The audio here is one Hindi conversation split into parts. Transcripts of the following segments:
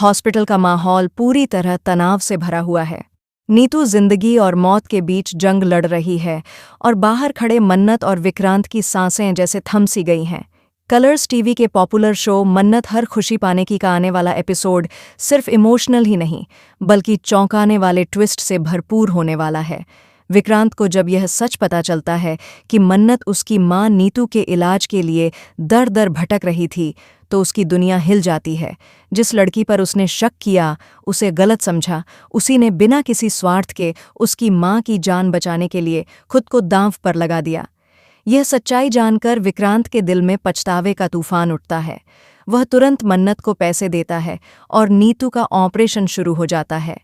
हॉस्पिटल का माहौल पूरी तरह तनाव से भरा हुआ है। नीतू जिंदगी और मौत के बीच जंग लड़ रही है और बाहर खड़े मन्नत और विक्रांत की सांसें जैसे थम सी गई हैं। कलर्स टीवी के पॉपुलर शो मन्नत हर खुशी पाने की का आने वाला एपिसोड सिर्फ इमोशनल ही नहीं बल्कि चौंकाने वाले ट्विस्ट से भरपूर होने वाला है। विक्रांत को जब यह सच पता चलता है कि मन्नत उसकी मां नीतू के इलाज के लिए दर दर भटक रही थी तो उसकी दुनिया हिल जाती है। जिस लड़की पर उसने शक किया, उसे गलत समझा, उसी ने बिना किसी स्वार्थ के उसकी मां की जान बचाने के लिए खुद को दांव पर लगा दिया। यह सच्चाई जानकर विक्रांत के दिल में पछतावे का तूफान उठता है। वह तुरंत मन्नत को पैसे देता है और नीतू का ऑपरेशन शुरू हो जाता है।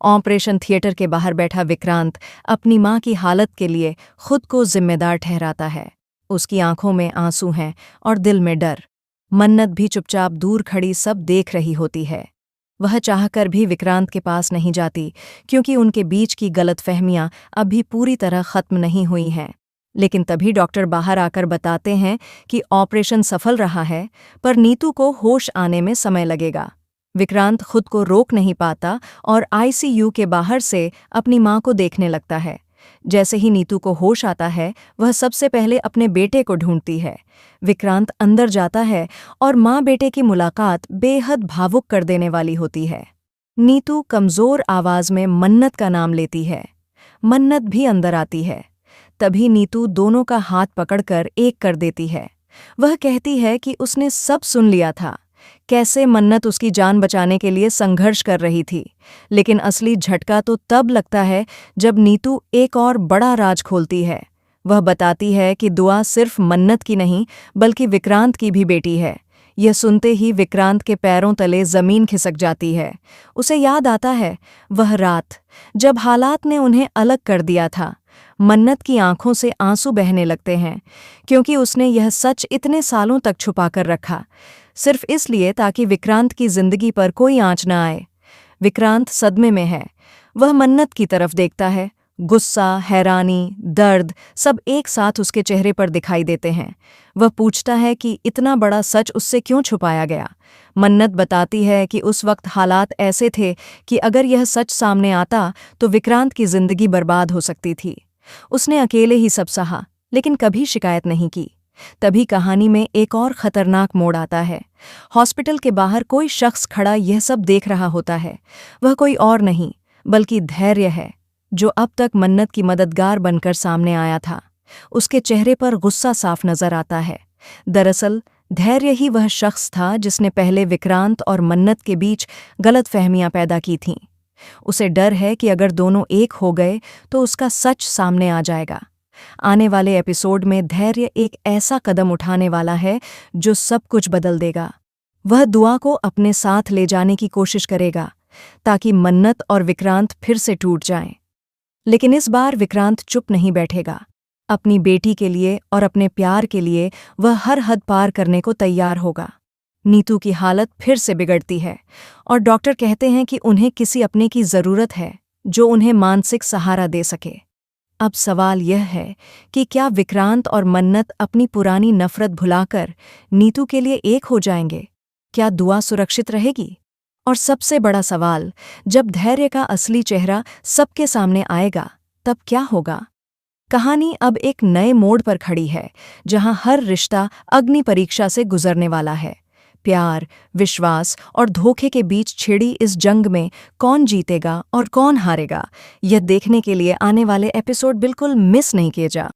ऑपरेशन थिएटर के बाहर बैठा विक्रांत अपनी मां की हालत के लिए खुद को जिम्मेदार ठहराता है। उसकी आंखों में आंसू हैं और दिल में डर। मन्नत भी चुपचाप दूर खड़ी सब देख रही होती है। वह चाहकर भी विक्रांत के पास नहीं जाती क्योंकि उनके बीच की गलतफहमियां अभी पूरी तरह खत्म नहीं हुई हैं। लेकिन तभी डॉक्टर बाहर आकर बताते हैं कि ऑपरेशन सफल रहा है, पर नीतू को होश आने में समय लगेगा। विक्रांत खुद को रोक नहीं पाता और आईसीयू के बाहर से अपनी मां को देखने लगता है। जैसे ही नीतू को होश आता है, वह सबसे पहले अपने बेटे को ढूंढती है। विक्रांत अंदर जाता है और मां बेटे की मुलाकात बेहद भावुक कर देने वाली होती है। नीतू कमजोर आवाज में मन्नत का नाम लेती है। मन्नत भी अंदर आती है। तभी नीतू दोनों का हाथ पकड़कर एक कर देती है। वह कहती है कि उसने सब सुन लिया था, कैसे मन्नत उसकी जान बचाने के लिए संघर्ष कर रही थी। लेकिन असली झटका तो तब लगता है जब नीतू एक और बड़ा राज खोलती है। वह बताती है कि दुआ सिर्फ मन्नत की नहीं बल्कि विक्रांत की भी बेटी है। यह सुनते ही विक्रांत के पैरों तले जमीन खिसक जाती है। उसे याद आता है वह रात जब हालात ने उन्हें अलग कर दिया था। मन्नत की आंखों से आंसू बहने लगते हैं क्योंकि उसने यह सच इतने सालों तक छुपाकर रखा, सिर्फ इसलिए ताकि विक्रांत की जिंदगी पर कोई आंच न आए। विक्रांत सदमे में है। वह मन्नत की तरफ देखता है। गुस्सा, हैरानी, दर्द सब एक साथ उसके चेहरे पर दिखाई देते हैं। वह पूछता है कि इतना बड़ा सच उससे क्यों छुपाया गया। मन्नत बताती है कि उस वक्त हालात ऐसे थे कि अगर यह सच सामने आता तो विक्रांत की जिंदगी बर्बाद हो सकती थी। उसने अकेले ही सब सहा, लेकिन कभी शिकायत नहीं की। तभी कहानी में एक और खतरनाक मोड़ आता है। हॉस्पिटल के बाहर कोई शख्स खड़ा यह सब देख रहा होता है। वह कोई और नहीं बल्कि धैर्य है, जो अब तक मन्नत की मददगार बनकर सामने आया था। उसके चेहरे पर गुस्सा साफ नजर आता है। दरअसल धैर्य ही वह शख्स था जिसने पहले विक्रांत और मन्नत के बीच गलतफहमियां पैदा की थीं। उसे डर है कि अगर दोनों एक हो गए तो उसका सच सामने आ जाएगा। आने वाले एपिसोड में धैर्य एक ऐसा कदम उठाने वाला है जो सब कुछ बदल देगा। वह दुआ को अपने साथ ले जाने की कोशिश करेगा ताकि मन्नत और विक्रांत फिर से टूट जाएं। लेकिन इस बार विक्रांत चुप नहीं बैठेगा। अपनी बेटी के लिए और अपने प्यार के लिए वह हर हद पार करने को तैयार होगा। नीतू की हालत फिर से बिगड़ती है और डॉक्टर कहते हैं कि उन्हें किसी अपने की जरूरत है जो उन्हें मानसिक सहारा दे सके। अब सवाल यह है कि क्या विक्रांत और मन्नत अपनी पुरानी नफरत भुलाकर नीतू के लिए एक हो जाएंगे? क्या दुआ सुरक्षित रहेगी? और सबसे बड़ा सवाल, जब धैर्य का असली चेहरा सबके सामने आएगा तब क्या होगा? कहानी अब एक नए मोड़ पर खड़ी है, जहां हर रिश्ता अग्नि परीक्षा से गुजरने वाला है। प्यार, विश्वास और धोखे के छिड़ी छिड़ी इस जंग में कौन जीतेगा और कौन हारेगा, यह देखने के लिए आने वाले एपिसोड बिल्कुल मिस नहीं किए जा।